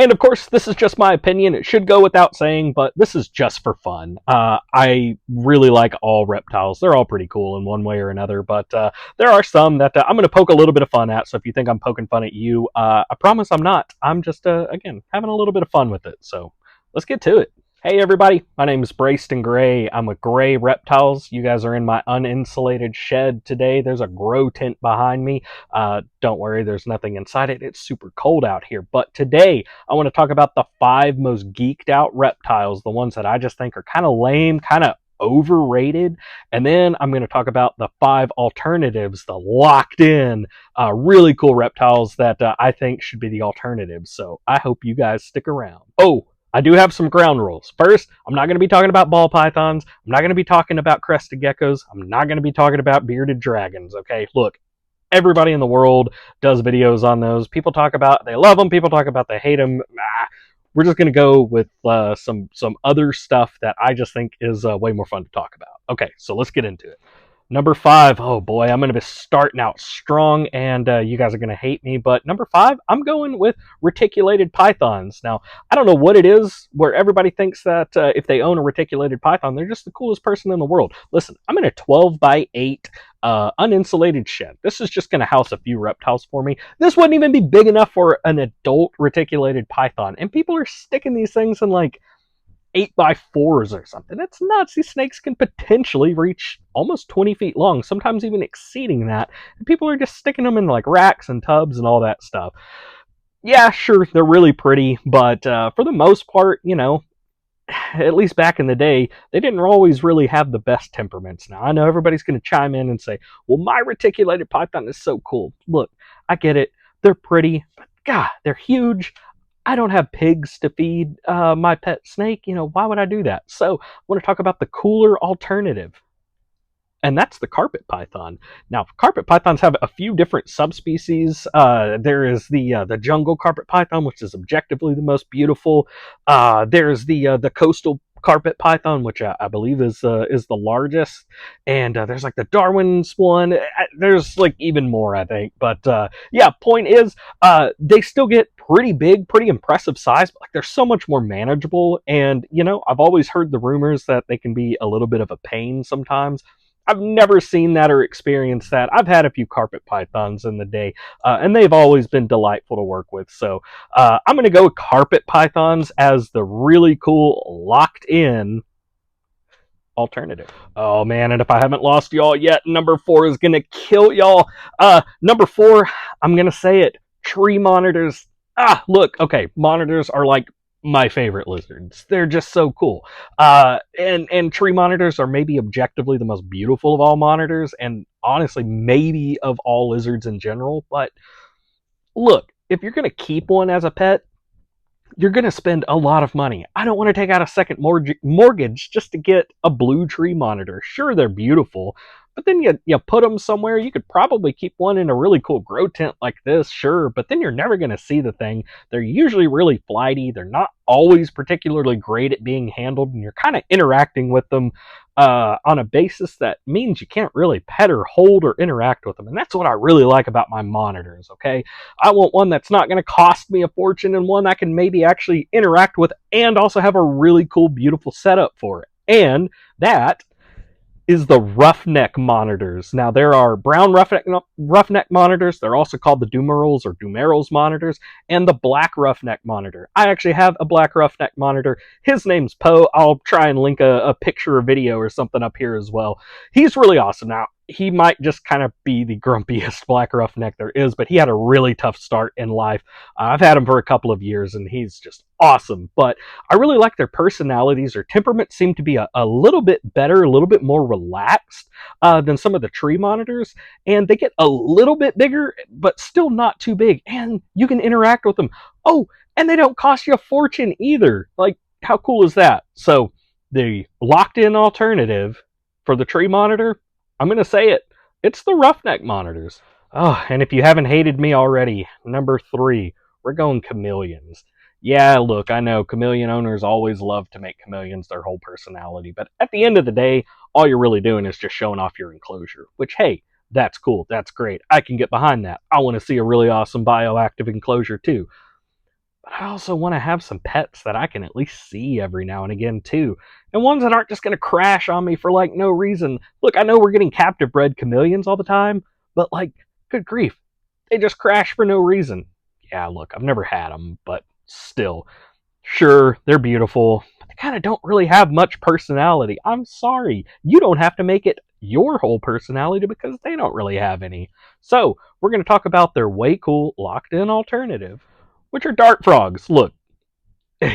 And of course, this is just my opinion. It should go without saying, but this is just for fun. I really like all reptiles. They're all pretty cool in one way or another, but there are some that I'm going to poke a little bit of fun at. So if you think I'm poking fun at you, I promise I'm not. I'm just, again, having a little bit of fun with it. So let's get to it. Hey everybody, my name is Braced Gray. I'm with Gray Reptiles. You guys are in my uninsulated shed today. There's a grow tent behind me. Don't worry, there's nothing inside it. It's super cold out here. But today, I want to talk about the 5 most geeked out reptiles, the ones that I just think are kind of lame, kind of overrated. And then I'm going to talk about the 5 alternatives, the locked in, really cool reptiles that I think should be the alternatives. So I hope you guys stick around. Oh, I do have some ground rules. First, I'm not going to be talking about ball pythons. I'm not going to be talking about crested geckos. I'm not going to be talking about bearded dragons, okay? Look, everybody in the world does videos on those. People talk about they love them. People talk about they hate them. We're just going to go with some other stuff that I just think is way more fun to talk about. Okay, so let's get into it. Number 5, oh boy, I'm going to be starting out strong, and you guys are going to hate me, but number 5, I'm going with reticulated pythons. Now, I don't know what it is where everybody thinks that if they own a reticulated python, they're just the coolest person in the world. Listen, I'm in a 12 by 8 uninsulated shed. This is just going to house a few reptiles for me. This wouldn't even be big enough for an adult reticulated python, and people are sticking these things in like 8x4s or something. That's nuts. These snakes can potentially reach almost 20 feet long, sometimes even exceeding that. And people are just sticking them in like racks and tubs and all that stuff. Yeah, sure, they're really pretty, but for the most part, you know, at least back in the day, they didn't always really have the best temperaments. Now, I know everybody's going to chime in and say, well, my reticulated python is so cool. Look, I get it. They're pretty, but God, they're huge. I don't have pigs to feed my pet snake. You know, why would I do that? So I want to talk about the cooler alternative. And that's the carpet python. Now, carpet pythons have a few different subspecies. There is the jungle carpet python, which is objectively the most beautiful. There's the coastal carpet python, which I believe is the largest. And there's like the Darwin's one. There's like even more, I think. But yeah, point is, they still get pretty big, pretty impressive size, but like they're so much more manageable. And you know, I've always heard the rumors that they can be a little bit of a pain sometimes. I've never seen that or experienced that. I've had a few carpet pythons in the day, and they've always been delightful to work with. So I'm going to go with carpet pythons as the really cool, locked-in alternative. Oh man, and if I haven't lost y'all yet, number 4 is going to kill y'all. Number 4, I'm going to say it, tree monitors. Look, okay, monitors are like my favorite lizards. They're just so cool. And tree monitors are maybe objectively the most beautiful of all monitors, and honestly, maybe of all lizards in general. But look, if you're going to keep one as a pet, you're going to spend a lot of money. I don't want to take out a second mortgage just to get a blue tree monitor. Sure, they're beautiful, but then you put them somewhere. You could probably keep one in a really cool grow tent like this, sure, but then you're never going to see the thing. They're usually really flighty. They're not always particularly great at being handled, and you're kind of interacting with them on a basis that means you can't really pet or hold or interact with them. And that's what I really like about my monitors, okay? I want one that's not going to cost me a fortune, and one I can maybe actually interact with and also have a really cool, beautiful setup for it. And that is the roughneck monitors. Now, there are brown roughneck monitors. They're also called the Dumerals monitors, and the black roughneck monitor. I actually have a black roughneck monitor. His name's Poe. I'll try and link a picture or video or something up here as well. He's really awesome. Now, he might just kind of be the grumpiest black roughneck there is, but he had a really tough start in life. I've had him for a couple of years, and he's just awesome. But I really like their personalities. Their temperaments seem to be a little bit better, a little bit more relaxed than some of the tree monitors, and they get a little bit bigger, but still not too big, and you can interact with them. Oh, and they don't cost you a fortune either. Like, how cool is that? So the locked-in alternative for the tree monitor, I'm going to say it, it's the roughneck monitors. Oh, and if you haven't hated me already, number 3, we're going chameleons. Yeah, look, I know chameleon owners always love to make chameleons their whole personality, but at the end of the day, all you're really doing is just showing off your enclosure, which, hey, that's cool, that's great. I can get behind that. I want to see a really awesome bioactive enclosure too. but I also want to have some pets that I can at least see every now and again too, and ones that aren't just going to crash on me for like no reason. Look, I know we're getting captive bred chameleons all the time, but like, good grief, they just crash for no reason. Yeah, look, I've never had them, but still, sure, they're beautiful, but they kind of don't really have much personality. I'm sorry, you don't have to make it your whole personality because they don't really have any. So, we're going to talk about their way cool locked in alternative, which are dart frogs. Look,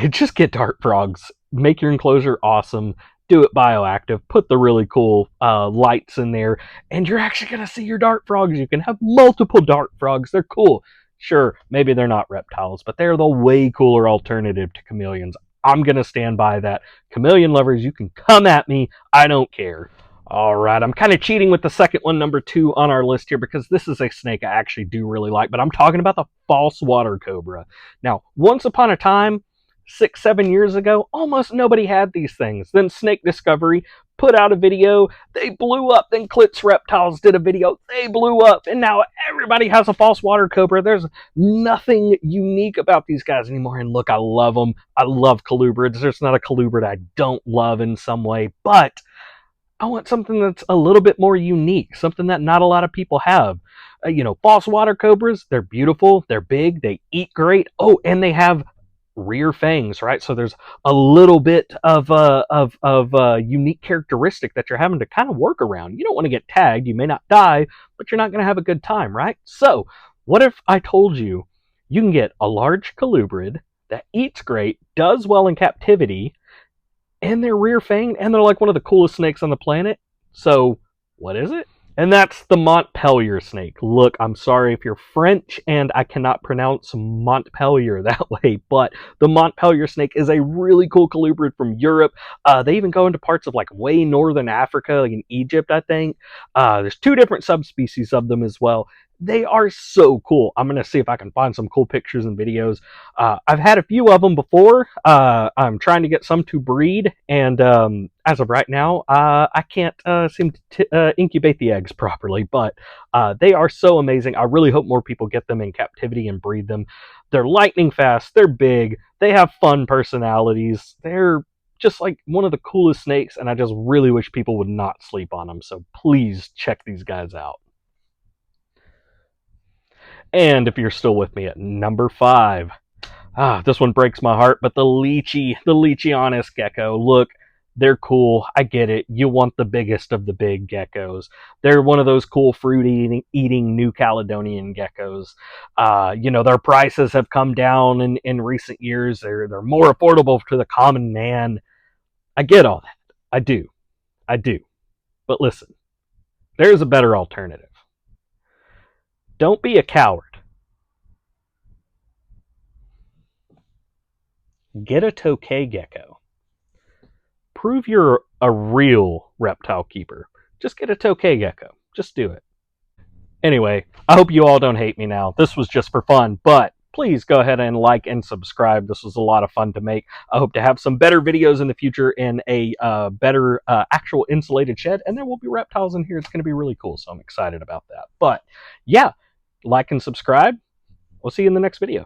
just get dart frogs. Make your enclosure awesome. Do it bioactive. Put the really cool lights in there, and you're actually gonna see your dart frogs. You can have multiple dart frogs. They're cool. Sure, maybe they're not reptiles, but they're the way cooler alternative to chameleons. I'm gonna stand by that. Chameleon lovers, you can come at me. I don't care. All right, I'm kind of cheating with the second one, number 2 on our list here, because this is a snake I actually do really like, but I'm talking about the false water cobra. Now, once upon a time, 6, 7 years ago, almost nobody had these things. Then Snake Discovery put out a video, they blew up. Then Klitz Reptiles did a video, they blew up. And now everybody has a false water cobra. There's nothing unique about these guys anymore. And look, I love them. I love colubrids. There's not a colubrid I don't love in some way, but I want something that's a little bit more unique, something that not a lot of people have. False water cobras, they're beautiful, they're big, they eat great. Oh, and they have rear fangs, right? So there's a little bit of unique characteristic that you're having to kind of work around. You don't want to get tagged, you may not die, but you're not going to have a good time, right? So, what if I told you you can get a large colubrid that eats great, does well in captivity, and they're rear fanged, and they're like one of the coolest snakes on the planet? So, what is it? And that's the Montpellier snake. Look, I'm sorry if you're French and I cannot pronounce Montpellier that way, but the Montpellier snake is a really cool colubrid from Europe. They even go into parts of like way northern Africa, like in Egypt, I think. There's 2 different subspecies of them as well. They are so cool. I'm going to see if I can find some cool pictures and videos. I've had a few of them before. I'm trying to get some to breed, and as of right now, I can't seem to incubate the eggs properly, but they are so amazing. I really hope more people get them in captivity and breed them. They're lightning fast, they're big, they have fun personalities, they're just like one of the coolest snakes, and I just really wish people would not sleep on them, so please check these guys out. And if you're still with me at number 5, this one breaks my heart, but the Leachie honest gecko. Look, they're cool. I get it. You want the biggest of the big geckos. They're one of those cool fruit eating New Caledonian geckos. Their prices have come down in recent years. They're more affordable to the common man. I get all that. I do. I do. But listen, there's a better alternative. Don't be a coward. Get a tokay gecko. Prove you're a real reptile keeper. Just get a tokay gecko. Just do it. Anyway, I hope you all don't hate me now. This was just for fun, but please go ahead and like and subscribe. This was a lot of fun to make. I hope to have some better videos in the future in a better actual insulated shed, and there will be reptiles in here. It's going to be really cool, so I'm excited about that. But yeah, like and subscribe. We'll see you in the next video.